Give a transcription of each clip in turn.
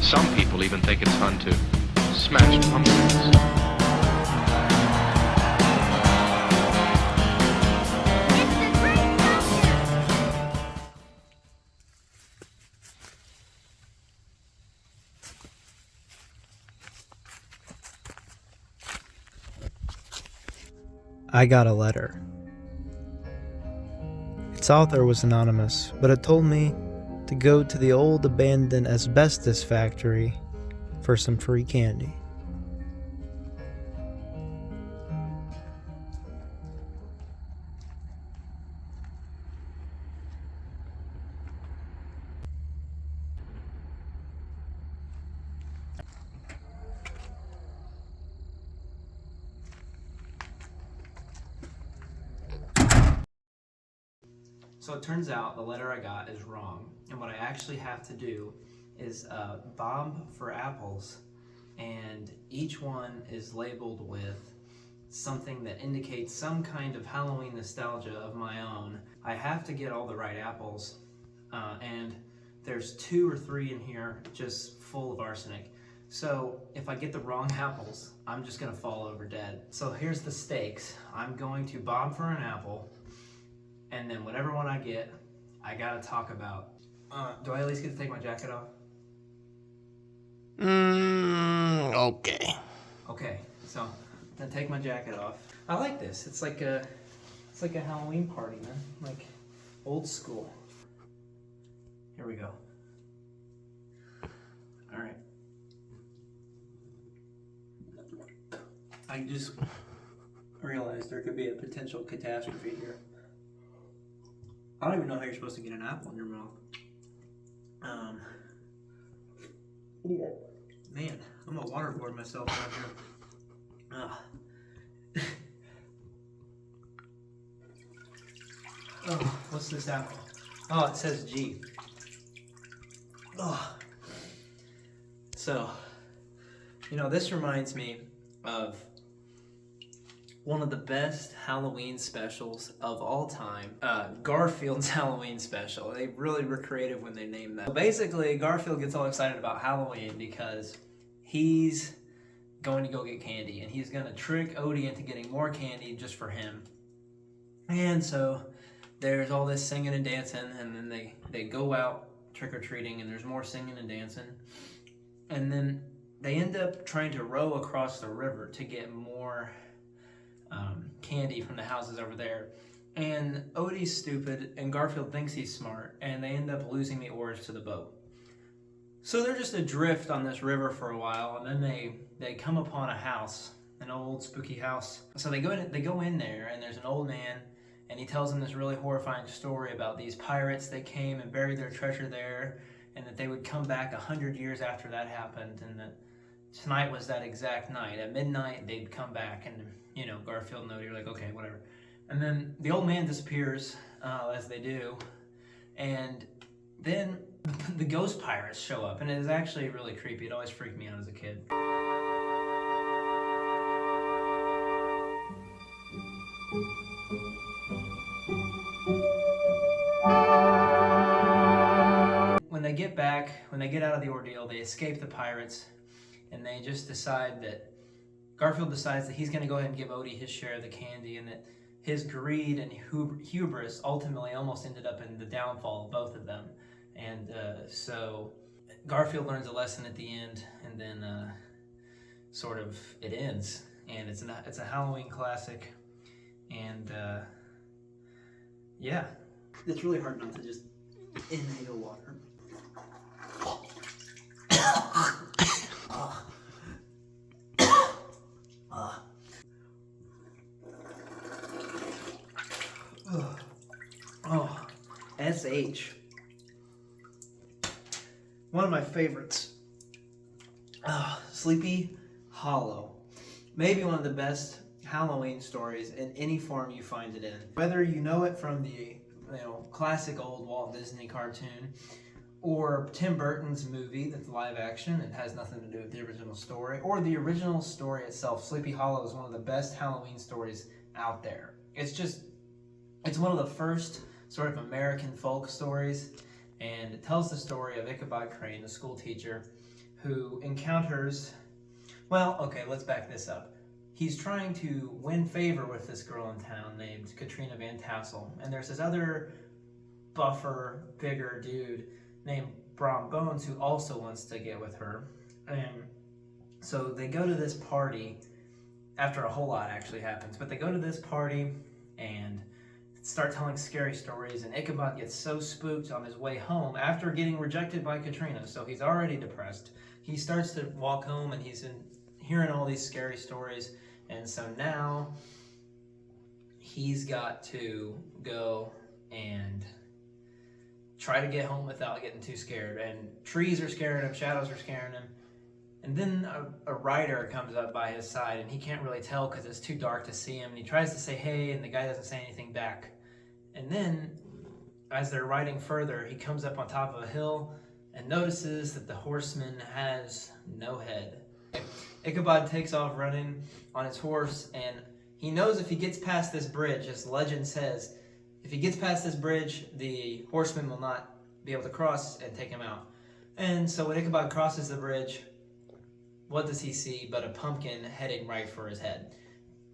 Some people even think it's fun to smash pumpkins. I got a letter. Its author was anonymous, but it told me to go to the old abandoned asbestos factory for some free candy. So it turns out the letter I got is wrong, and what I actually have to do is bomb for apples, and each one is labeled with something that indicates some kind of Halloween nostalgia of my own. I have to get all the right apples, and there's 2 or 3 in here just full of arsenic. So if I get the wrong apples, I'm just gonna fall over dead. So here's the stakes. I'm going to bomb for an apple, and then whatever one I get, I gotta talk about. Do I at least get to take my jacket off? Okay. Okay, so I'm gonna take my jacket off. I like this. It's like a Halloween party, man. Like old school. Here we go. All right. I just realized there could be a potential catastrophe here. I don't even know how you're supposed to get an apple in your mouth. Man, I'm gonna waterboard myself out here. Oh, what's this apple? Oh, it says G. Oh. So, this reminds me of one of the best Halloween specials of all time, Garfield's Halloween special. They really were creative when they named that. So basically, Garfield gets all excited about Halloween because he's going to go get candy, and he's gonna trick Odie into getting more candy just for him. And so there's all this singing and dancing, and then they go out trick-or-treating, and there's more singing and dancing. And then they end up trying to row across the river to get more candy from the houses over there. And Odie's stupid, and Garfield thinks he's smart, and they end up losing the oars to the boat. So they're just adrift on this river for a while, and then they come upon a house, an old spooky house. So they go in there, and there's an old man, and he tells them this really horrifying story about these pirates that came and buried their treasure there, and that they would come back 100 years after that happened, and that tonight was that exact night. At midnight, they'd come back, and Garfield and Odie are like, okay, whatever. And then the old man disappears, as they do, and then the ghost pirates show up, and it is actually really creepy. It always freaked me out as a kid. When they get out of the ordeal, they escape the pirates, and they just decide that Garfield decides that he's going to go ahead and give Odie his share of the candy, and that his greed and hubris ultimately almost ended up in the downfall of both of them. And so Garfield learns a lesson at the end, and then sort of it ends. And it's a Halloween classic, and yeah. It's really hard not to just inhale water. Oh, SH. One of my favorites. Sleepy Hollow. Maybe one of the best Halloween stories in any form you find it in. Whether you know it from the classic old Walt Disney cartoon, or Tim Burton's movie that's live action, it has nothing to do with the original story, or the original story itself. Sleepy Hollow is one of the best Halloween stories out there. It's one of the first sort of American folk stories, and it tells the story of Ichabod Crane, the school teacher, who encounters, well, okay, let's back this up. He's trying to win favor with this girl in town named Katrina Van Tassel, and there's this other buffer, bigger dude named Brom Bones who also wants to get with her. And so they go to this party after a whole lot actually happens, but they go to this party and start telling scary stories, and Ichabod gets so spooked on his way home after getting rejected by Katrina, so he's already depressed. He starts to walk home and he's hearing all these scary stories, and so now he's got to go and try to get home without getting too scared, and trees are scaring him, shadows are scaring him. And then a rider comes up by his side, and he can't really tell because it's too dark to see him, and he tries to say hey, and the guy doesn't say anything back. And then, as they're riding further, he comes up on top of a hill and notices that the horseman has no head. Ichabod takes off running on his horse, and he knows if he gets past this bridge, as legend says, if he gets past this bridge, the horseman will not be able to cross and take him out. And so when Ichabod crosses the bridge, what does he see but a pumpkin heading right for his head?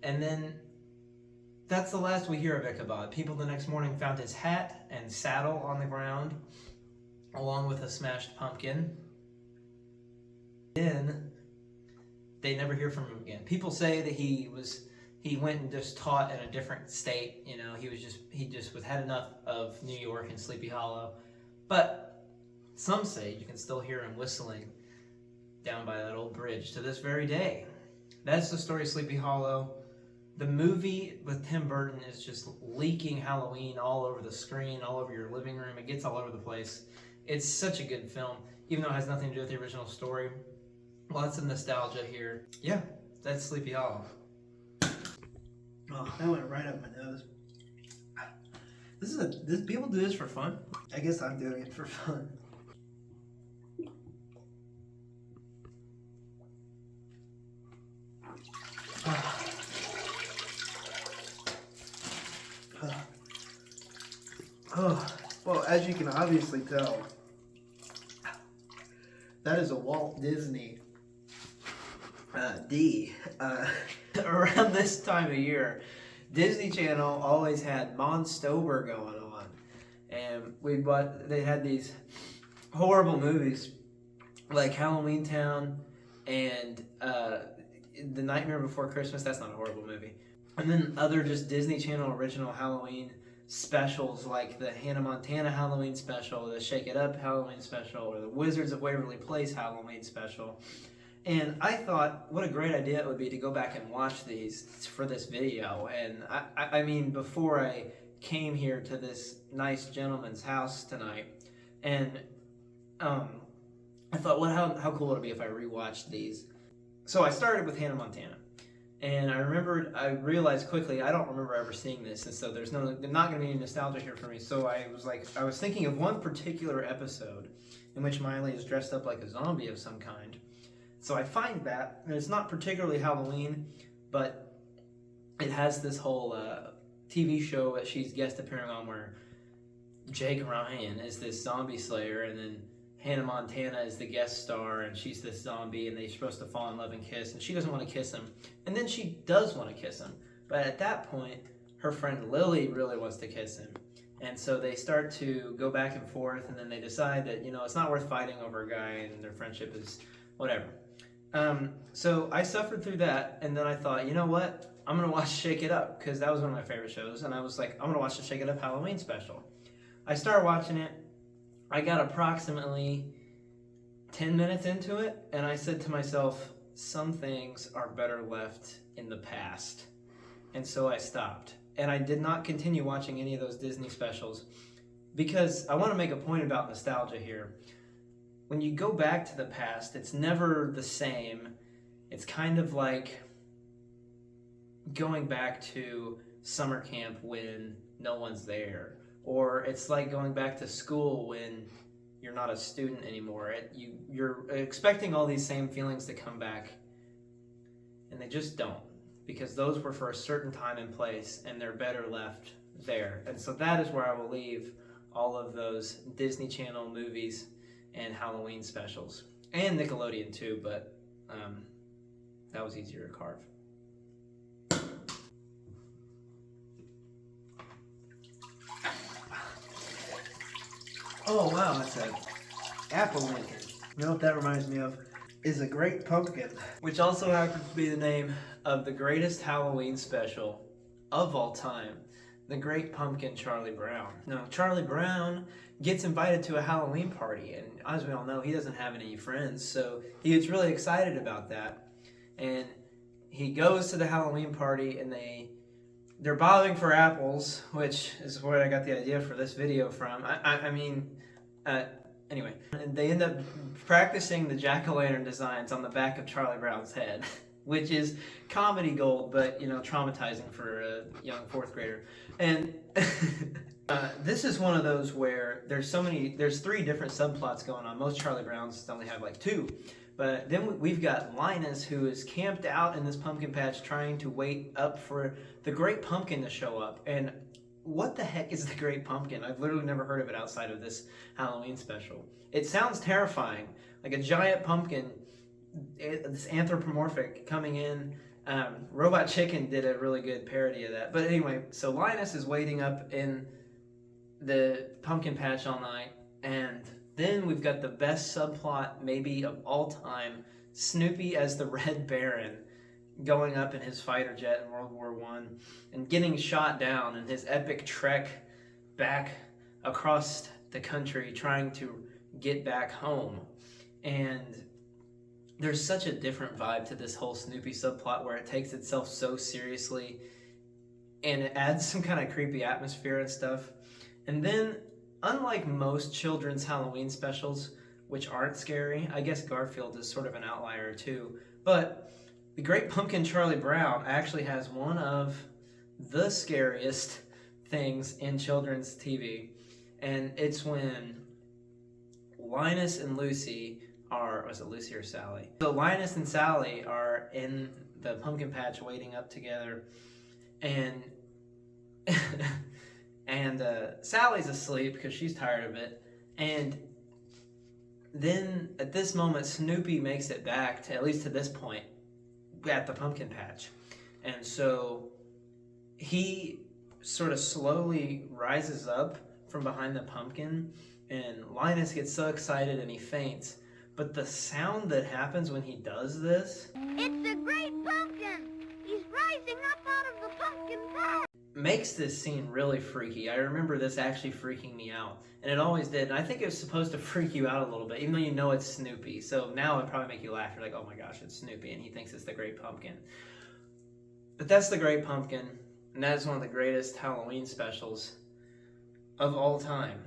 And then that's the last we hear of Ichabod. People the next morning found his hat and saddle on the ground, along with a smashed pumpkin. Then they never hear from him again. People say that he went and just taught in a different state. You know, he just had enough of New York and Sleepy Hollow. But some say you can still hear him whistling down by that old bridge to this very day. That's the story of Sleepy Hollow. The movie with Tim Burton is just leaking Halloween all over the screen, all over your living room. It gets all over the place. It's such a good film, even though it has nothing to do with the original story. Lots of nostalgia here. Yeah, that's Sleepy Hollow. Oh, that went right up my nose. Does people do this for fun? I guess I'm doing it for fun. Well, as you can obviously tell, that is a Walt Disney D. Around this time of year, Disney Channel always had Monstober going on, and they had these horrible movies like Halloween Town and The Nightmare Before Christmas. That's not a horrible movie. And then other just Disney Channel original Halloween specials like the Hannah Montana Halloween special, the Shake It Up Halloween special, or the Wizards of Waverly Place Halloween special. And I thought, what a great idea it would be to go back and watch these for this video. And I mean, before I came here to this nice gentleman's house tonight, and I thought, how cool would it be if I rewatched these? So I started with Hannah Montana. And I realized quickly, I don't remember ever seeing this, and so there's not going to be any nostalgia here for me. So I was thinking of one particular episode in which Miley is dressed up like a zombie of some kind. So I find that, and it's not particularly Halloween, but it has this whole TV show that she's guest appearing on where Jake Ryan is this zombie slayer, and then Hannah Montana is the guest star, and she's this zombie, and they're supposed to fall in love and kiss, and she doesn't want to kiss him. And then she does want to kiss him. But at that point, her friend Lily really wants to kiss him. And so they start to go back and forth, and then they decide that, it's not worth fighting over a guy, and their friendship is whatever. So I suffered through that, and then I thought, you know what? I'm going to watch Shake It Up, because that was one of my favorite shows, and I was like, I'm going to watch the Shake It Up Halloween special. I started watching it. I got approximately 10 minutes into it, and I said to myself, some things are better left in the past. And so I stopped. And I did not continue watching any of those Disney specials because I want to make a point about nostalgia here. When you go back to the past, it's never the same. It's kind of like going back to summer camp when no one's there. Or it's like going back to school when you're not a student anymore. You're expecting all these same feelings to come back, and they just don't, because those were for a certain time and place, and they're better left there. And so that is where I will leave all of those Disney Channel movies and Halloween specials. and Nickelodeon too, but that was easier to carve. Oh wow, that's an apple Lincoln. You know what that reminds me of? Is a great pumpkin, which also happens to be the name of the greatest Halloween special of all time, The Great Pumpkin Charlie Brown. Now, Charlie Brown gets invited to a Halloween party, and as we all know, he doesn't have any friends, so he gets really excited about that. And he goes to the Halloween party, and they're bobbing for apples, which is where I got the idea for this video from. Anyway, and they end up practicing the jack-o'-lantern designs on the back of Charlie Brown's head, which is comedy gold, but, you know, traumatizing for a young fourth grader. And this is one of those where there's 3 different subplots going on. Most Charlie Browns only have like 2. But then we've got Linus, who is camped out in this pumpkin patch trying to wait up for the Great Pumpkin to show up. And what the heck is the Great Pumpkin? I've literally never heard of it outside of this Halloween special. It sounds terrifying, like a giant pumpkin, this anthropomorphic coming in. Robot Chicken did a really good parody of that. But anyway, so Linus is waiting up in the pumpkin patch all night, and then we've got the best subplot maybe of all time, Snoopy as the Red Baron, going up in his fighter jet in World War I and getting shot down in his epic trek back across the country trying to get back home. And there's such a different vibe to this whole Snoopy subplot where it takes itself so seriously and it adds some kind of creepy atmosphere and stuff. And then, unlike most children's Halloween specials, which aren't scary, I guess Garfield is sort of an outlier too, but The Great Pumpkin Charlie Brown actually has one of the scariest things in children's TV, and it's when Linus and Lucy was it Lucy or Sally? So Linus and Sally are in the pumpkin patch waiting up together, and Sally's asleep because she's tired of it, and then at this moment Snoopy makes it back to, at least to this point, at the pumpkin patch. And so he sort of slowly rises up from behind the pumpkin, and Linus gets so excited and he faints. But the sound that happens when he does this, it's the Great Pumpkin! He's rising up out of the pumpkin patch! Makes this scene really freaky. I remember this actually freaking me out, and it always did. And I think it was supposed to freak you out a little bit, even though you know it's Snoopy. So now it'd probably make you laugh. You're like, oh my gosh, it's Snoopy, and he thinks it's the Great Pumpkin. But that's the Great Pumpkin, and that is one of the greatest Halloween specials of all time.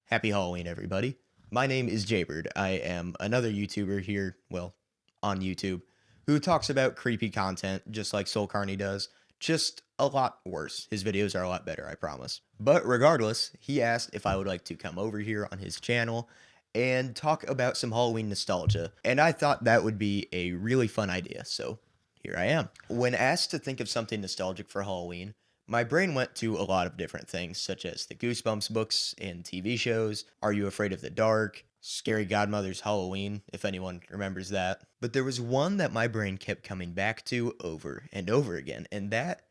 Happy Halloween, everybody. My name is Jaybird. I am another YouTuber here, well, on YouTube, who talks about creepy content just like Carnie does, just a lot worse. His videos are a lot better, I promise. But regardless, he asked if I would like to come over here on his channel and talk about some Halloween nostalgia, and I thought that would be a really fun idea, so here I am. When asked to think of something nostalgic for Halloween, my brain went to a lot of different things, such as the Goosebumps books and TV shows, Are You Afraid of the Dark, Scary Godmother's Halloween, if anyone remembers that. But there was one that my brain kept coming back to over and over again, and that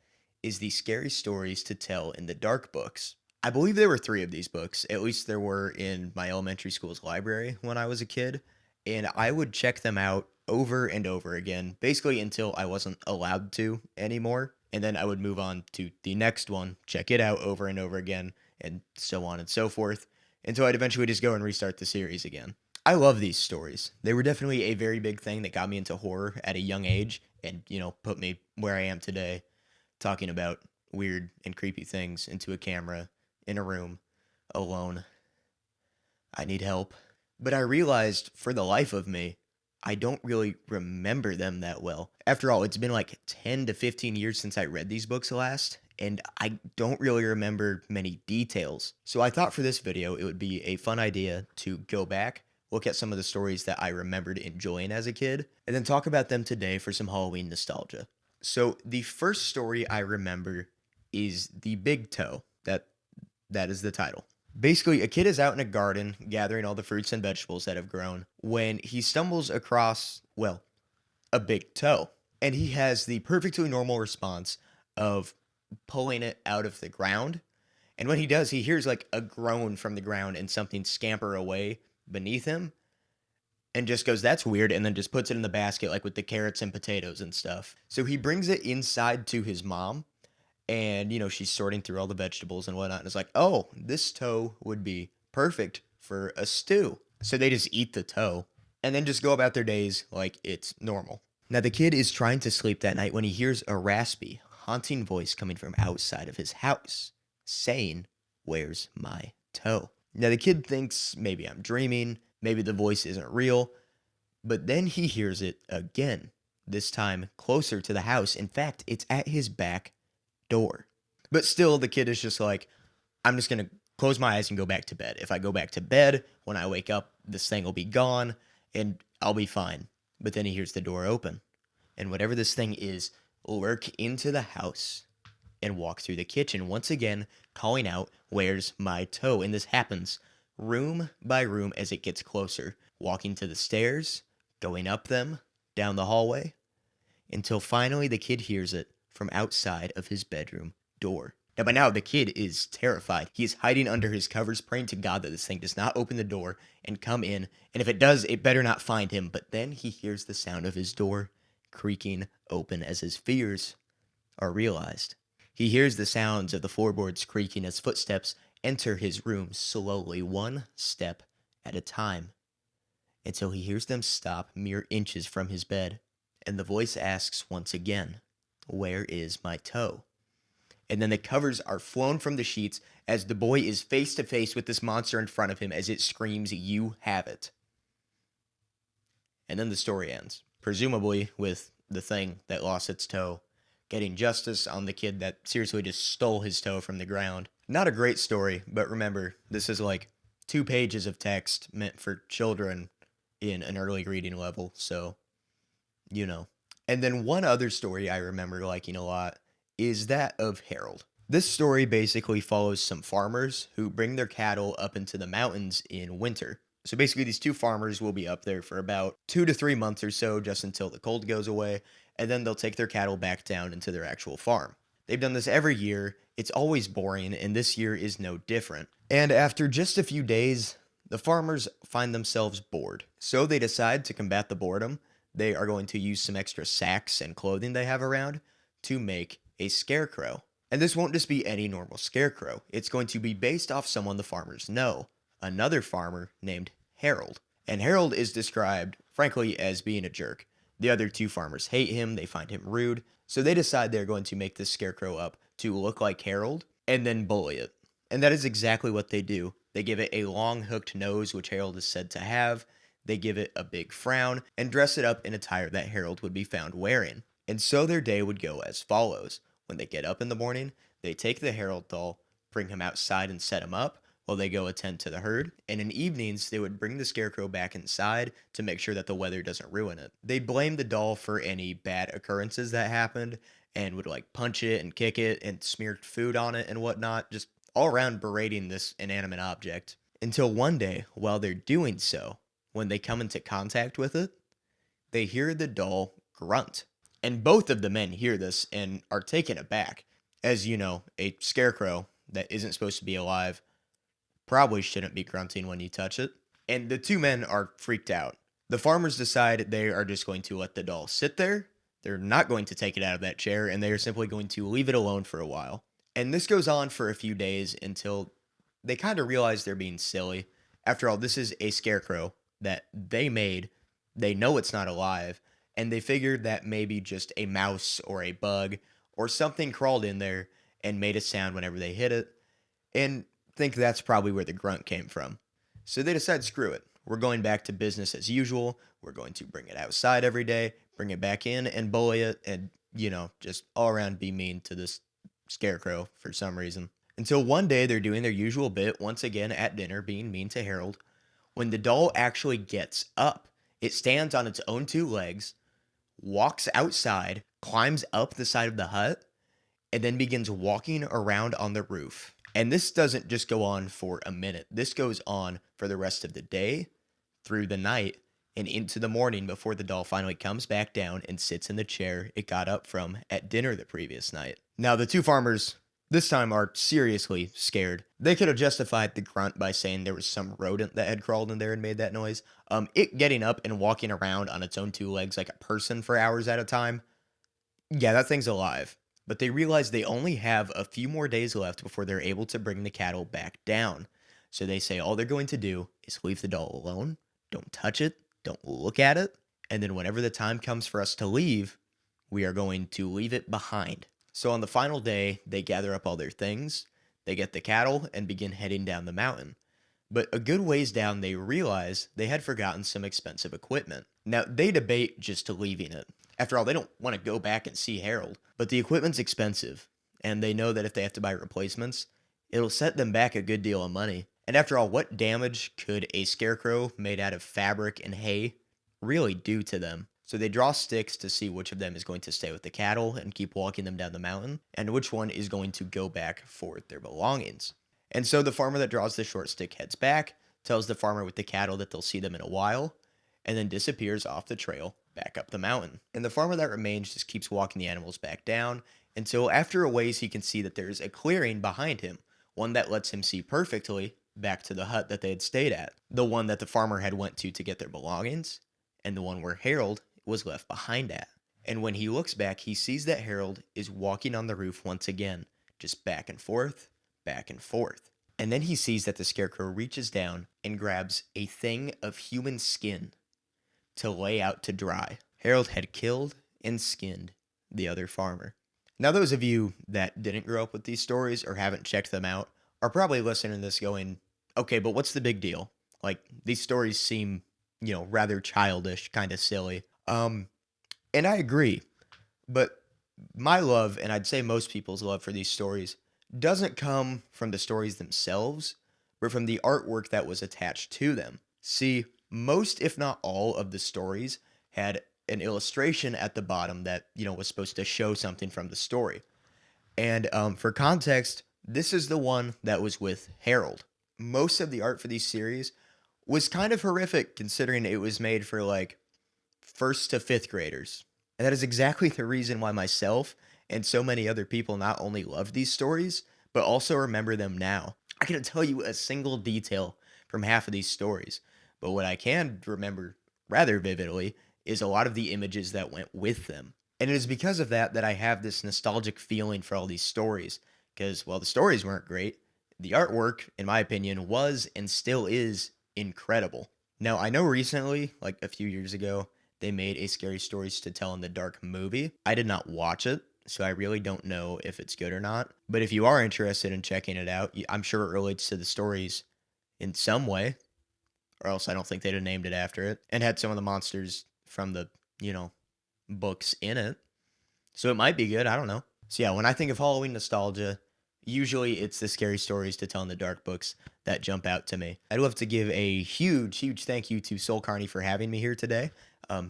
is the Scary Stories to Tell in the Dark books. I believe there were 3 of these books, at least there were in my elementary school's library when I was a kid, and I would check them out over and over again, basically until I wasn't allowed to anymore, and then I would move on to the next one, check it out over and over again, and so on and so forth, until I'd eventually just go and restart the series again. I love these stories. They were definitely a very big thing that got me into horror at a young age, and, put me where I am today, talking about weird and creepy things into a camera, in a room, alone. I need help. But I realized, for the life of me, I don't really remember them that well. After all, it's been like 10 to 15 years since I read these books last, and I don't really remember many details. So I thought for this video, it would be a fun idea to go back, look at some of the stories that I remembered enjoying as a kid, and then talk about them today for some Halloween nostalgia. So the first story I remember is The Big Toe. That is the title. Basically, a kid is out in a garden gathering all the fruits and vegetables that have grown when he stumbles across, well, a big toe. And he has the perfectly normal response of pulling it out of the ground. And when he does, he hears like a groan from the ground and something scamper away beneath him and just goes, "That's weird," and then just puts it in the basket like with the carrots and potatoes and stuff. So he brings it inside to his mom. And, she's sorting through all the vegetables and whatnot. And it's like, oh, this toe would be perfect for a stew. So they just eat the toe and then just go about their days like it's normal. Now, the kid is trying to sleep that night when he hears a raspy, haunting voice coming from outside of his house saying, "Where's my toe?" Now, the kid thinks maybe I'm dreaming, maybe the voice isn't real. But then he hears it again, this time closer to the house. In fact, it's at his back door. But still, the kid is just like, I'm just going to close my eyes and go back to bed. If I go back to bed, when I wake up, this thing will be gone and I'll be fine. But then he hears the door open. And whatever this thing is, lurk into the house and walk through the kitchen, once again calling out, "Where's my toe?" And this happens room by room as it gets closer, walking to the stairs, going up them, down the hallway, until finally the kid hears it from outside of his bedroom door. Now, by now, the kid is terrified. He is hiding under his covers, praying to God that this thing does not open the door and come in. And if it does, it better not find him. But then he hears the sound of his door creaking open as his fears are realized. He hears the sounds of the floorboards creaking as footsteps enter his room slowly, one step at a time, until he hears them stop mere inches from his bed. And the voice asks once again, "Where is my toe?" And then the covers are flown from the sheets as the boy is face to face with this monster in front of him as it screams, "You have it." And then the story ends, presumably with the thing that lost its toe getting justice on the kid that seriously just stole his toe from the ground. Not a great story, but remember, this is like 2 pages of text meant for children in an early reading level, so, And then one other story I remember liking a lot is that of Harold. This story basically follows some farmers who bring their cattle up into the mountains in winter. So basically these 2 farmers will be up there for about 2 to 3 months or so, just until the cold goes away, and then they'll take their cattle back down into their actual farm. They've done this every year. It's always boring, and this year is no different. And after just a few days, the farmers find themselves bored. So they decide to combat the boredom. They are going to use some extra sacks and clothing they have around to make a scarecrow. And this won't just be any normal scarecrow. It's going to be based off someone the farmers know, another farmer named Harold. And Harold is described, frankly, as being a jerk. The other 2 farmers hate him, they find him rude, so they decide they're going to make this scarecrow up to look like Harold and then bully it. And that is exactly what they do. They give it a long hooked nose, which Harold is said to have. They give it a big frown and dress it up in attire that Harold would be found wearing. And so their day would go as follows. When they get up in the morning, they take the Harold doll, bring him outside and set him up, while they go attend to the herd, and in evenings they would bring the scarecrow back inside to make sure that the weather doesn't ruin it. They'd blame the doll for any bad occurrences that happened and would like punch it and kick it and smear food on it and whatnot, just all around berating this inanimate object. Until one day, while they're doing so, when they come into contact with it, they hear the doll grunt. And both of the men hear this and are taken aback. As you know, a scarecrow that isn't supposed to be alive probably shouldn't be grunting when you touch it. And the two men are freaked out. The farmers decide they are just going to let the doll sit there. They're not going to take it out of that chair, and they are simply going to leave it alone for a while. And this goes on for a few days until they kind of realize they're being silly. After all, this is a scarecrow that they made. They know it's not alive, and they figured that maybe just a mouse or a bug or something crawled in there and made a sound whenever they hit it, and think that's probably where the grunt came from. So they decide, screw it. We're going back to business as usual. We're going to bring it outside every day, bring it back in and bully it, and, just all around be mean to this scarecrow for some reason. Until one day they're doing their usual bit, once again at dinner, being mean to Harold, when the doll actually gets up. It stands on its own two legs, walks outside, climbs up the side of the hut, and then begins walking around on the roof. And this doesn't just go on for a minute. This goes on for the rest of the day, through the night, and into the morning before the doll finally comes back down and sits in the chair it got up from at dinner the previous night. Now, the two farmers this time are seriously scared. They could have justified the grunt by saying there was some rodent that had crawled in there and made that noise. It getting up and walking around on its own two legs like a person for hours at a time, yeah, that thing's alive. But they realize they only have a few more days left before they're able to bring the cattle back down. So they say all they're going to do is leave the doll alone, don't touch it, don't look at it, and then whenever the time comes for us to leave, we are going to leave it behind. So on the final day, they gather up all their things, they get the cattle, and begin heading down the mountain. But a good ways down, they realize they had forgotten some expensive equipment. Now, they debate just leaving it. After all, they don't want to go back and see Harold, but the equipment's expensive, and they know that if they have to buy replacements, it'll set them back a good deal of money. And after all, what damage could a scarecrow made out of fabric and hay really do to them? So they draw sticks to see which of them is going to stay with the cattle and keep walking them down the mountain, and which one is going to go back for their belongings. And so the farmer that draws the short stick heads back, tells the farmer with the cattle that they'll see them in a while, and then disappears off the trail back up the mountain. And the farmer that remains just keeps walking the animals back down until after a ways he can see that there is a clearing behind him, one that lets him see perfectly back to the hut that they had stayed at, the one that the farmer had went to get their belongings, and the one where Harold was left behind at. And when he looks back, he sees that Harold is walking on the roof once again, just back and forth, back and forth. And then he sees that the scarecrow reaches down and grabs a thing of human skin to lay out to dry. Harold had killed and skinned the other farmer. Now, those of you that didn't grow up with these stories or haven't checked them out are probably listening to this going, okay, but what's the big deal? Like, these stories seem, rather childish, kind of silly. And I agree, but my love, and I'd say most people's love for these stories, doesn't come from the stories themselves, but from the artwork that was attached to them. See, most, if not all, of the stories had an illustration at the bottom that, was supposed to show something from the story. And for context, this is the one that was with Harold. Most of the art for these series was kind of horrific considering it was made for like 1st to 5th graders. And that is exactly the reason why myself and so many other people not only love these stories, but also remember them now. I can't tell you a single detail from half of these stories, but what I can remember rather vividly is a lot of the images that went with them. And it is because of that that I have this nostalgic feeling for all these stories, because while the stories weren't great, the artwork, in my opinion, was and still is incredible. Now, I know recently, like a few years ago, they made a Scary Stories to Tell in the Dark movie. I did not watch it, so I really don't know if it's good or not. But if you are interested in checking it out, I'm sure it relates to the stories in some way, or else I don't think they'd have named it after it, and had some of the monsters from the, books in it. So it might be good, I don't know. So yeah, when I think of Halloween nostalgia, Usually it's the scary stories to tell in the dark books that jump out to me. I'd love to give a huge thank you to Soul Carney for having me here today.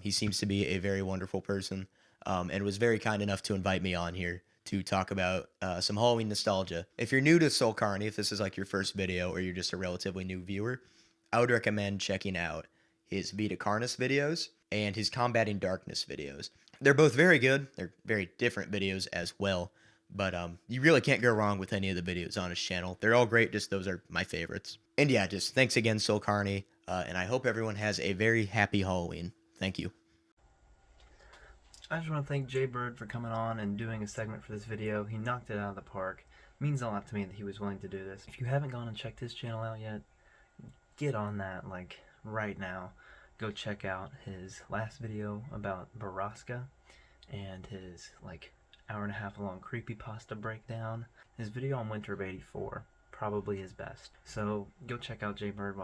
He seems to be a very wonderful person, and was very kind enough to invite me on here to talk about some Halloween nostalgia. If you're new to Soul Carney, if this is like your first video or you're just a relatively new viewer, I would recommend checking out his Vita Carnus videos and his Combating Darkness videos. They're both very good. They're very different videos as well. But you really can't go wrong with any of the videos on his channel. They're all great, just those are my favorites. And yeah, just thanks again, Soul Carney, and I hope everyone has a very happy Halloween. Thank you. I just want to thank Jaybird for coming on and doing a segment for this video. He knocked it out of the park. It means a lot to me that he was willing to do this. If you haven't gone and checked his channel out yet, get on that, like, right now. Go check out his last video about Baraska and his, like, hour-and-a-half long creepypasta breakdown. His video on Winter of '84, probably his best. So go check out Jaybird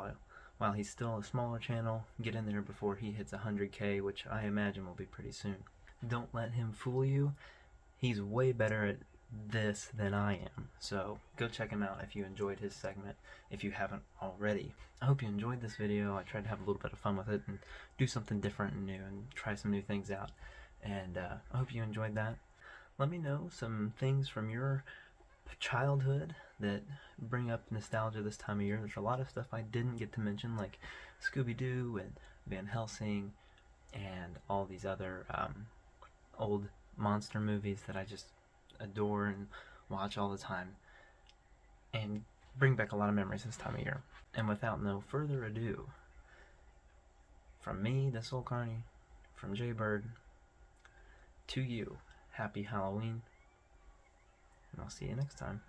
while he's still a smaller channel. Get in there before he hits 100K, which I imagine will be pretty soon. Don't let him fool you. He's way better at this than I am. So go check him out if you enjoyed his segment, if you haven't already. I hope you enjoyed this video. I tried to have a little bit of fun with it and do something different and new and try some new things out. And I hope you enjoyed that. Let me know some things from your childhood that bring up nostalgia this time of year. There's a lot of stuff I didn't get to mention, like Scooby-Doo and Van Helsing and all these other old monster movies that I just adore and watch all the time, and bring back a lot of memories this time of year. And without no further ado, from me, the Soul Carney, from Jaybird, to you, happy Halloween, and I'll see you next time.